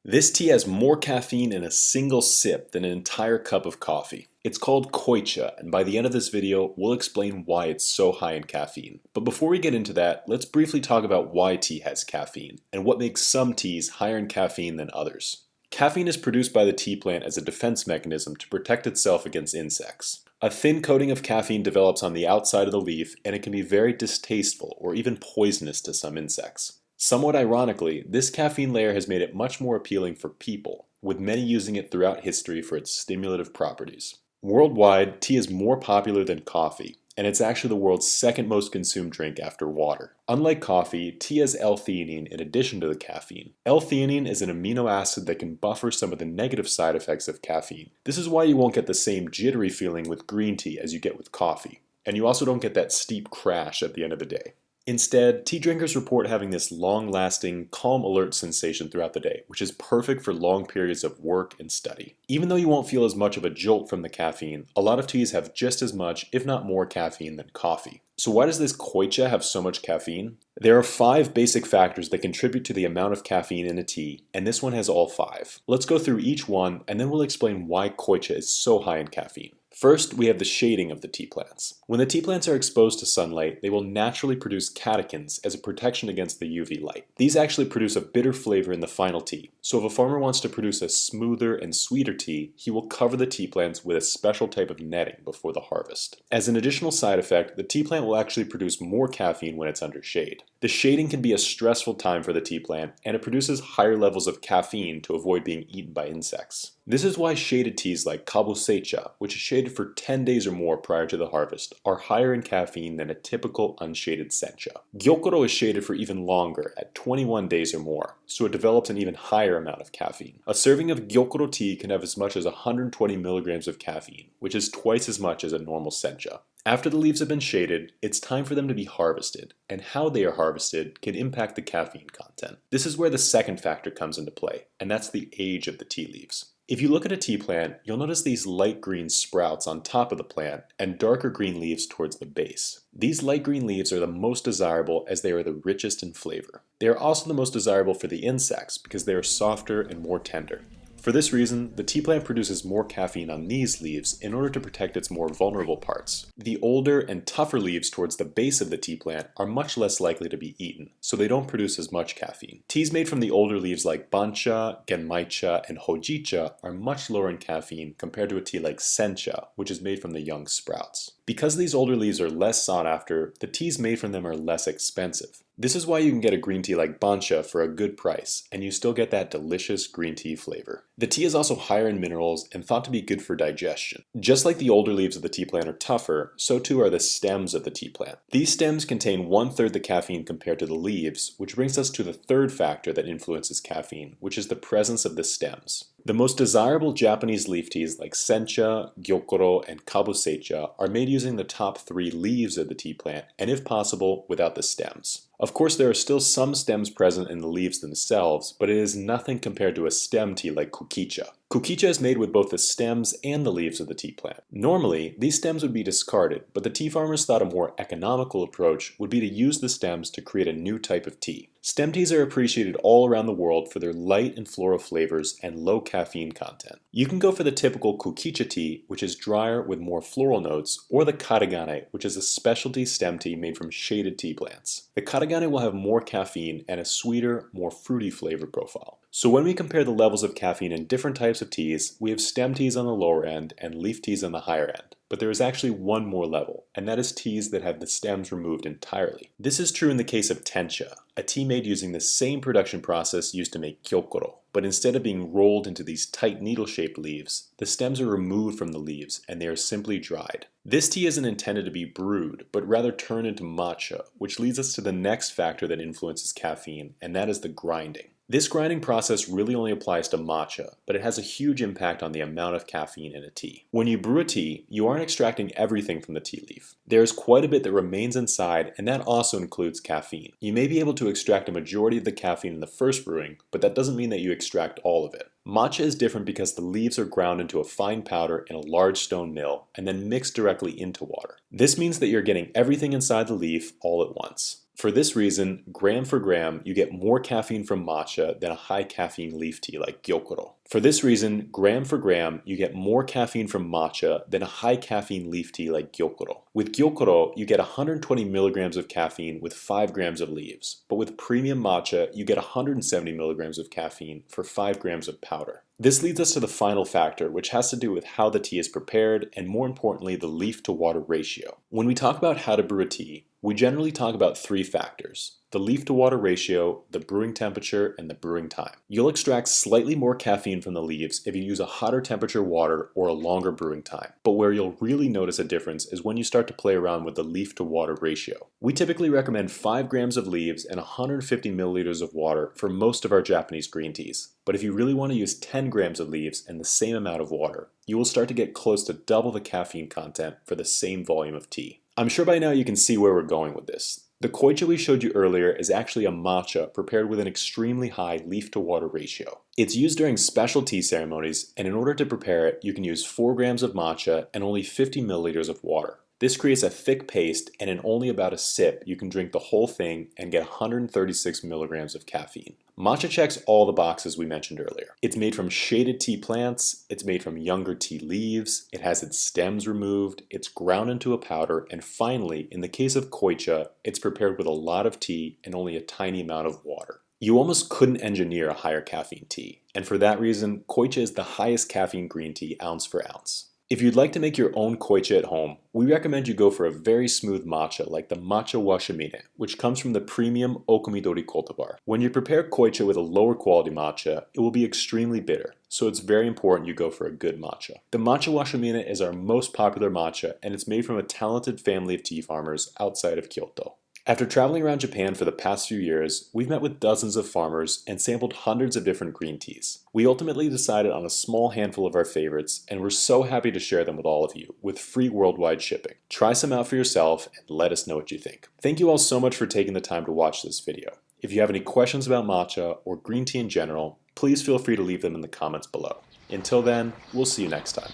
This tea has more caffeine in a single sip than an entire cup of coffee. It's called Koicha, and by the end of this video, we'll explain why it's so high in caffeine. But before we get into that, let's briefly talk about why tea has caffeine, and what makes some teas higher in caffeine than others. Caffeine is produced by the tea plant as a defense mechanism to protect itself against insects. A thin coating of caffeine develops on the outside of the leaf, and it can be very distasteful or even poisonous to some insects. Somewhat ironically, this caffeine layer has made it much more appealing for people, with many using it throughout history for its stimulative properties. Worldwide, tea is more popular than coffee, and it's actually the world's second most consumed drink after water. Unlike coffee, tea has L-theanine in addition to the caffeine. L-theanine is an amino acid that can buffer some of the negative side effects of caffeine. This is why you won't get the same jittery feeling with green tea as you get with coffee, and you also don't get that steep crash at the end of the day. Instead, tea drinkers report having this long-lasting, calm alert sensation throughout the day, which is perfect for long periods of work and study. Even though you won't feel as much of a jolt from the caffeine, a lot of teas have just as much, if not more, caffeine than coffee. So why does this Koicha have so much caffeine? There are 5 basic factors that contribute to the amount of caffeine in a tea, and this one has all 5. Let's go through each one, and then we'll explain why Koicha is so high in caffeine. First, we have the shading of the tea plants. When the tea plants are exposed to sunlight, they will naturally produce catechins as a protection against the UV light. These actually produce a bitter flavor in the final tea, so if a farmer wants to produce a smoother and sweeter tea, he will cover the tea plants with a special type of netting before the harvest. As an additional side effect, the tea plant will actually produce more caffeine when it's under shade. The shading can be a stressful time for the tea plant, and it produces higher levels of caffeine to avoid being eaten by insects. This is why shaded teas like Koicha, which is shaded for 10 days or more prior to the harvest, are higher in caffeine than a typical unshaded sencha. Gyokuro is shaded for even longer, at 21 days or more, so it develops an even higher amount of caffeine. A serving of Gyokuro tea can have as much as 120 milligrams of caffeine, which is twice as much as a normal sencha. After the leaves have been shaded, it's time for them to be harvested, and how they are harvested can impact the caffeine content. This is where the second factor comes into play, and that's the age of the tea leaves. If you look at a tea plant, you'll notice these light green sprouts on top of the plant and darker green leaves towards the base. These light green leaves are the most desirable as they are the richest in flavor. They are also the most desirable for the insects because they are softer and more tender. For this reason, the tea plant produces more caffeine on these leaves in order to protect its more vulnerable parts. The older and tougher leaves towards the base of the tea plant are much less likely to be eaten, so they don't produce as much caffeine. Teas made from the older leaves like Matcha, Genmaicha, and Hojicha are much lower in caffeine compared to a tea like Sencha, which is made from the young sprouts. Because these older leaves are less sought after, the teas made from them are less expensive. This is why you can get a green tea like Bancha for a good price, and you still get that delicious green tea flavor. The tea is also higher in minerals and thought to be good for digestion. Just like the older leaves of the tea plant are tougher, so too are the stems of the tea plant. These stems contain 1/3 the caffeine compared to the leaves, which brings us to the third factor that influences caffeine, which is the presence of the stems. The most desirable Japanese leaf teas like Sencha, Gyokuro, and Kabusecha are made using the top 3 leaves of the tea plant, and if possible, without the stems. Of course, there are still some stems present in the leaves themselves, but it is nothing compared to a stem tea like Koicha. Koicha is made with both the stems and the leaves of the tea plant. Normally, these stems would be discarded, but the tea farmers thought a more economical approach would be to use the stems to create a new type of tea. Stem teas are appreciated all around the world for their light and floral flavors and low caffeine content. You can go for the typical Koicha tea, which is drier with more floral notes, or the Katagane, which is a specialty stem tea made from shaded tea plants. The Katagane will have more caffeine and a sweeter, more fruity flavor profile. So when we compare the levels of caffeine in different types of teas, we have stem teas on the lower end and leaf teas on the higher end. But there is actually one more level, and that is teas that have the stems removed entirely. This is true in the case of Tencha, a tea made using the same production process used to make Gyokuro. But instead of being rolled into these tight needle-shaped leaves, the stems are removed from the leaves and they are simply dried. This tea isn't intended to be brewed, but rather turned into matcha, which leads us to the next factor that influences caffeine, and that is the grinding. This grinding process really only applies to matcha, but it has a huge impact on the amount of caffeine in a tea. When you brew a tea, you aren't extracting everything from the tea leaf. There is quite a bit that remains inside, and that also includes caffeine. You may be able to extract a majority of the caffeine in the first brewing, but that doesn't mean that you extract all of it. Matcha is different because the leaves are ground into a fine powder in a large stone mill and then mixed directly into water. This means that you're getting everything inside the leaf all at once. For this reason, gram for gram, you get more caffeine from matcha than a high caffeine leaf tea like gyokuro. For this reason, gram for gram, you get more caffeine from matcha than a high caffeine leaf tea like gyokuro. With gyokuro, you get 120 milligrams of caffeine with 5 grams of leaves, but with premium matcha, you get 170 milligrams of caffeine for 5 grams of powder. This leads us to the final factor, which has to do with how the tea is prepared, and more importantly, the leaf to water ratio. When we talk about how to brew a tea, we generally talk about 3 factors: the leaf to water ratio, the brewing temperature, and the brewing time. You'll extract slightly more caffeine from the leaves if you use a hotter temperature water or a longer brewing time. But where you'll really notice a difference is when you start to play around with the leaf to water ratio. We typically recommend 5 grams of leaves and 150 milliliters of water for most of our Japanese green teas. But if you really want to use 10 grams of leaves and the same amount of water, you will start to get close to double the caffeine content for the same volume of tea. I'm sure by now you can see where we're going with this. The koicha we showed you earlier is actually a matcha prepared with an extremely high leaf to water ratio. It's used during special tea ceremonies, and in order to prepare it, you can use 4 grams of matcha and only 50 milliliters of water. This creates a thick paste, and in only about a sip, you can drink the whole thing and get 136 milligrams of caffeine. Matcha checks all the boxes we mentioned earlier. It's made from shaded tea plants, it's made from younger tea leaves, it has its stems removed, it's ground into a powder, and finally, in the case of koicha, it's prepared with a lot of tea and only a tiny amount of water. You almost couldn't engineer a higher caffeine tea, and for that reason, koicha is the highest caffeine green tea ounce for ounce. If you'd like to make your own koicha at home, we recommend you go for a very smooth matcha like the Matcha Washamine, which comes from the premium Okumidori cultivar. When you prepare koicha with a lower quality matcha, it will be extremely bitter, so it's very important you go for a good matcha. The Matcha Washamine is our most popular matcha, and it's made from a talented family of tea farmers outside of Kyoto. After traveling around Japan for the past few years, we've met with dozens of farmers and sampled hundreds of different green teas. We ultimately decided on a small handful of our favorites, and we're so happy to share them with all of you, with free worldwide shipping. Try some out for yourself and let us know what you think. Thank you all so much for taking the time to watch this video. If you have any questions about matcha or green tea in general, please feel free to leave them in the comments below. Until then, we'll see you next time.